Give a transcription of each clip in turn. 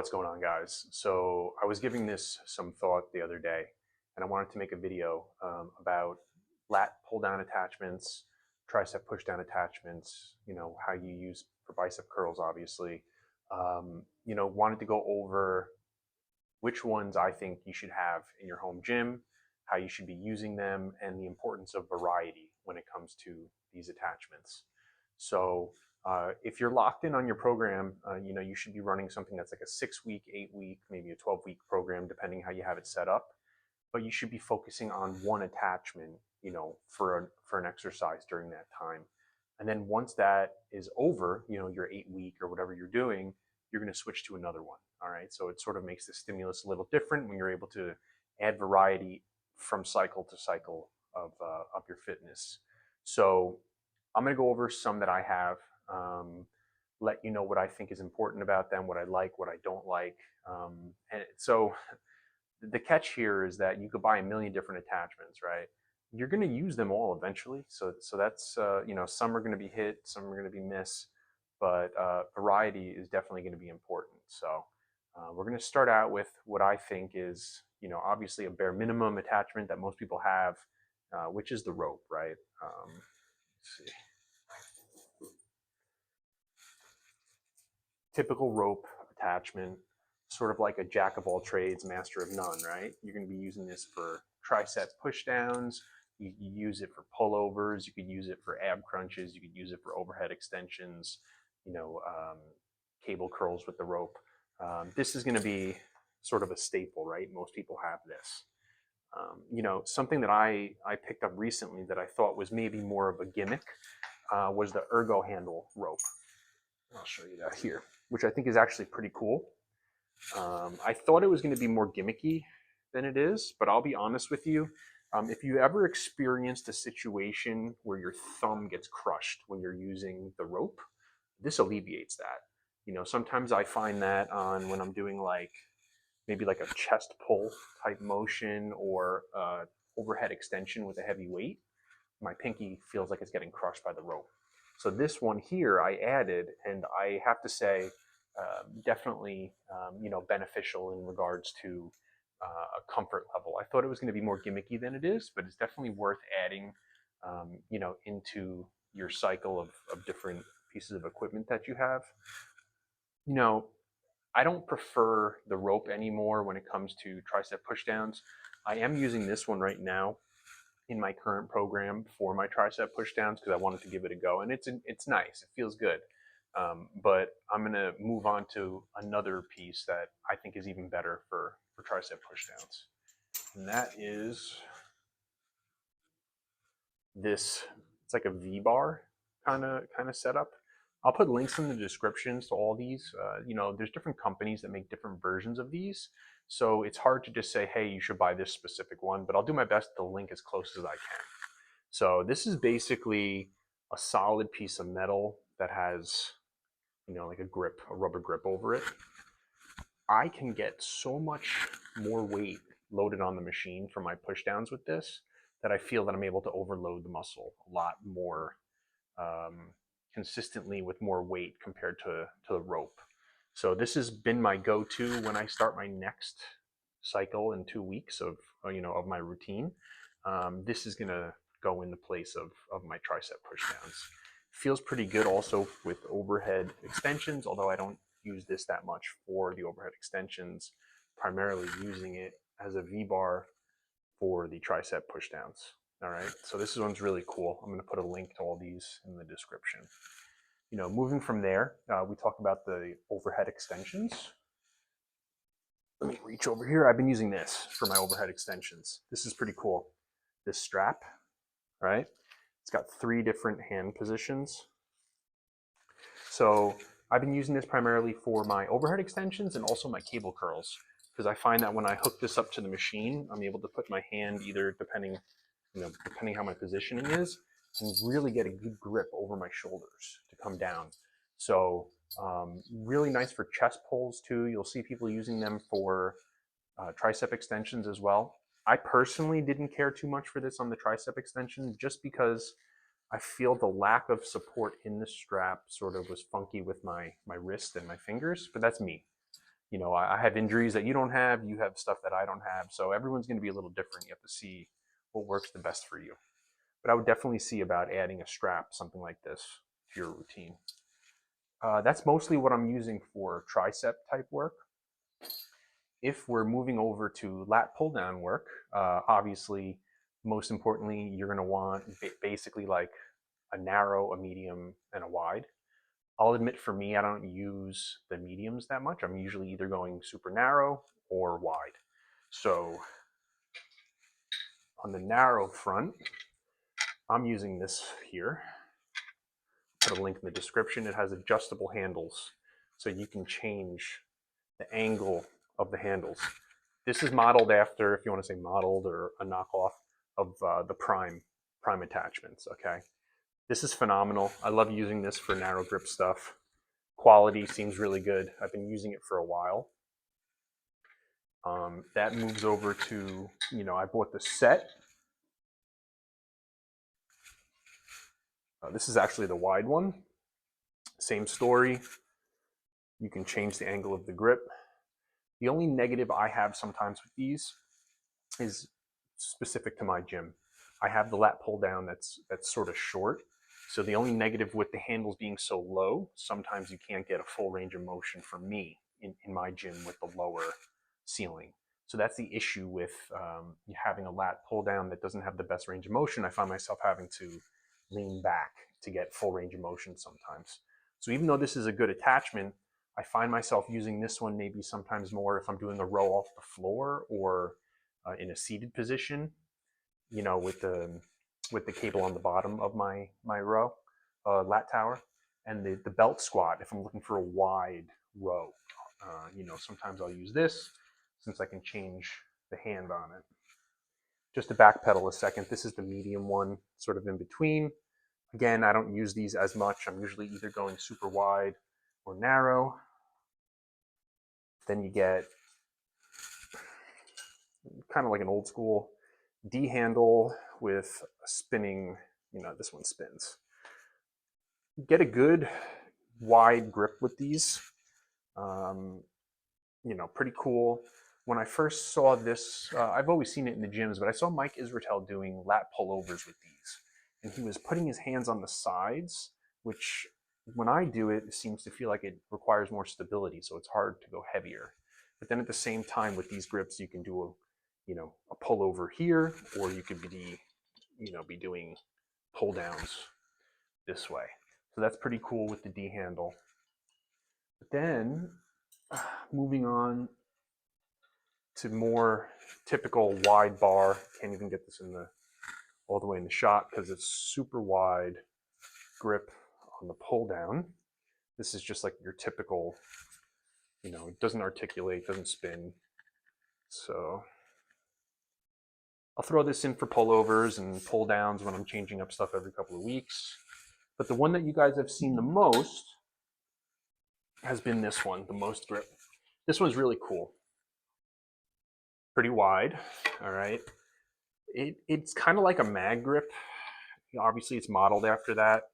What's going on, guys? So I was giving this some thought the other day, and I wanted to make a video about lat pull down attachments, tricep push down attachments, how you use for bicep curls, obviously. Wanted to go over which ones I think you should have in your home gym, how you should be using them, and the importance of variety when it comes to these attachments. So if you're locked in on your program, you should be running something that's like a 6-week, 8-week, maybe a 12-week program, depending how you have it set up. But you should be focusing on one attachment, for an exercise during that time. And then once that is over, your 8-week or whatever you're doing, you're going to switch to another one. All right. So it sort of makes the stimulus a little different when you're able to add variety from cycle to cycle of your fitness. So I'm going to go over some that I have, let you know what I think is important about them, what I like, what I don't like. And so the catch here is that you could buy a million different attachments, right? You're going to use them all eventually. So that's, some are going to be hit, some are going to be miss, but variety is definitely going to be important. So we're going to start out with what I think is, obviously a bare minimum attachment that most people have, which is the rope, right? Let's see. Typical rope attachment, sort of like a jack of all trades, master of none, right? You're going to be using this for tricep pushdowns. You use it for pullovers. You could use it for ab crunches. You could use it for overhead extensions, cable curls with the rope. This is going to be sort of a staple, right? Most people have this. Something that I picked up recently that I thought was maybe more of a gimmick was the Ergo handle rope. I'll show you that here, which I think is actually pretty cool. I thought it was going to be more gimmicky than it is, but I'll be honest with you. If you ever experienced a situation where your thumb gets crushed when you're using the rope, this alleviates that. Sometimes I find that on when I'm doing maybe like a chest pull type motion or overhead extension with a heavy weight, my pinky feels like it's getting crushed by the rope. So this one here I added, and I have to say, definitely, beneficial in regards to a comfort level. I thought it was going to be more gimmicky than it is, but it's definitely worth adding, into your cycle of different pieces of equipment that you have. I don't prefer the rope anymore when it comes to tricep pushdowns. I am using this one right now in my current program for my tricep pushdowns because I wanted to give it a go, and it's nice. It feels good. But I'm going to move on to another piece that I think is even better for tricep pushdowns. And that is this. It's like a V-bar kind of setup. I'll put links in the descriptions to all these. There's different companies that make different versions of these. So it's hard to just say, hey, you should buy this specific one, but I'll do my best to link as close as I can. So this is basically a solid piece of metal that has, like a rubber grip over it. I can get so much more weight loaded on the machine for my pushdowns with this that I feel that I'm able to overload the muscle a lot more consistently with more weight compared to the rope. So this has been my go-to when I start my next cycle in 2 weeks of my routine. This is gonna go in the place of my tricep pushdowns. Feels pretty good also with overhead extensions, although I don't use this that much for the overhead extensions, primarily using it as a V-bar for the tricep pushdowns. All right, so this one's really cool. I'm going to put a link to all these in the description. Moving from there, we talk about the overhead extensions. Let me reach over here. I've been using this for my overhead extensions. This is pretty cool. This strap, right? It's got 3 different hand positions. So I've been using this primarily for my overhead extensions and also my cable curls, because I find that when I hook this up to the machine, I'm able to put my hand either depending how my positioning is, and really get a good grip over my shoulders to come down. So really nice for chest pulls too. You'll see people using them for tricep extensions as well. I personally didn't care too much for this on the tricep extension just because I feel the lack of support in the strap sort of was funky with my wrist and my fingers, but that's me. You know, I have injuries that you don't have, you have stuff that I don't have. So everyone's going to be a little different. You have to see what works the best for you. But I would definitely see about adding a strap, something like this, to your routine. That's mostly what I'm using for tricep type work. If we're moving over to lat pull down work, obviously, most importantly, you're going to want basically like a narrow, a medium, and a wide. I'll admit for me, I don't use the mediums that much. I'm usually either going super narrow or wide. So on the narrow front, I'm using this here. Put a link in the description. It has adjustable handles, so you can change the angle of the handles. This is modeled after, if you want to say modeled or a knockoff of the prime attachments, okay? This is phenomenal. I love using this for narrow grip stuff. Quality seems really good. I've been using it for a while. That moves over to, you know, I bought the set. This is actually the wide one. Same story. You can change the angle of the grip. The only negative I have sometimes with these is specific to my gym. I have the lat pull down that's sort of short. So the only negative with the handles being so low, sometimes you can't get a full range of motion from me in my gym with the lower ceiling. So that's the issue with having a lat pull down that doesn't have the best range of motion. I find myself having to lean back to get full range of motion sometimes. So even though this is a good attachment, I find myself using this one maybe sometimes more if I'm doing a row off the floor or in a seated position, you know, with the cable on the bottom of my row, lat tower, and the belt squat if I'm looking for a wide row. You know, sometimes I'll use this since I can change the hand on it. Just to backpedal a second, this is the medium one, sort of in between. Again, I don't use these as much. I'm usually either going super wide or narrow. Then you get kind of like an old school D handle with a spinning, you know, this one spins. Get a good wide grip with these. You know, pretty cool. When I first saw this, I've always seen it in the gyms, but I saw Mike Israetel doing lat pullovers with these. And he was putting his hands on the sides, which when I do it, it seems to feel like it requires more stability, so it's hard to go heavier. But then at the same time with these grips, you can do a pullover here, or you could be doing pull downs this way. So that's pretty cool with the D handle. But then moving on to more typical wide bar. Can't even get this all the way in the shot because it's super wide grip on the pull down. This is just like your typical, you know, it doesn't articulate, doesn't spin. So I'll throw this in for pullovers and pull downs when I'm changing up stuff every couple of weeks. But the one that you guys have seen the most has been this one, the most grip. This one's really cool. Pretty wide, all right. It's kind of like a mag grip. Obviously, it's modeled after that,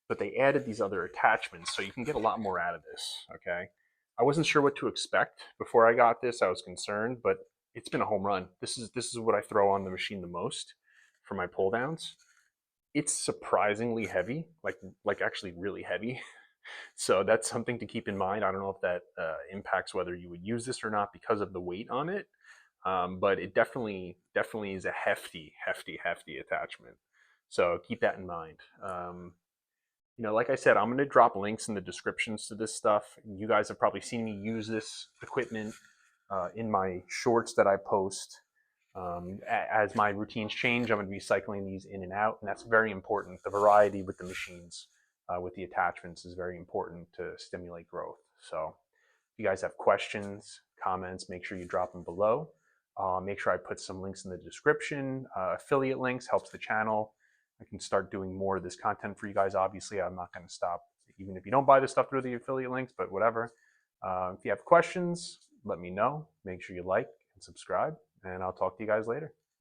but they added these other attachments, so you can get a lot more out of this, okay? I wasn't sure what to expect before I got this. I was concerned, but it's been a home run. This is what I throw on the machine the most for my pull downs. It's surprisingly heavy, like actually really heavy. So that's something to keep in mind. I don't know if that impacts whether you would use this or not because of the weight on it. But it definitely is a hefty attachment. So keep that in mind. You know, like I said, I'm going to drop links in the descriptions to this stuff. You guys have probably seen me use this equipment in my shorts that I post. As my routines change, I'm going to be cycling these in and out, and that's very important. The variety with the machines, with the attachments, is very important to stimulate growth. So if you guys have questions, comments, make sure you drop them below. Make sure I put some links in the description. Affiliate links helps the channel. I can start doing more of this content for you guys. Obviously, I'm not going to stop, even if you don't buy this stuff through the affiliate links, but whatever. If you have questions, let me know. Make sure you like and subscribe, and I'll talk to you guys later.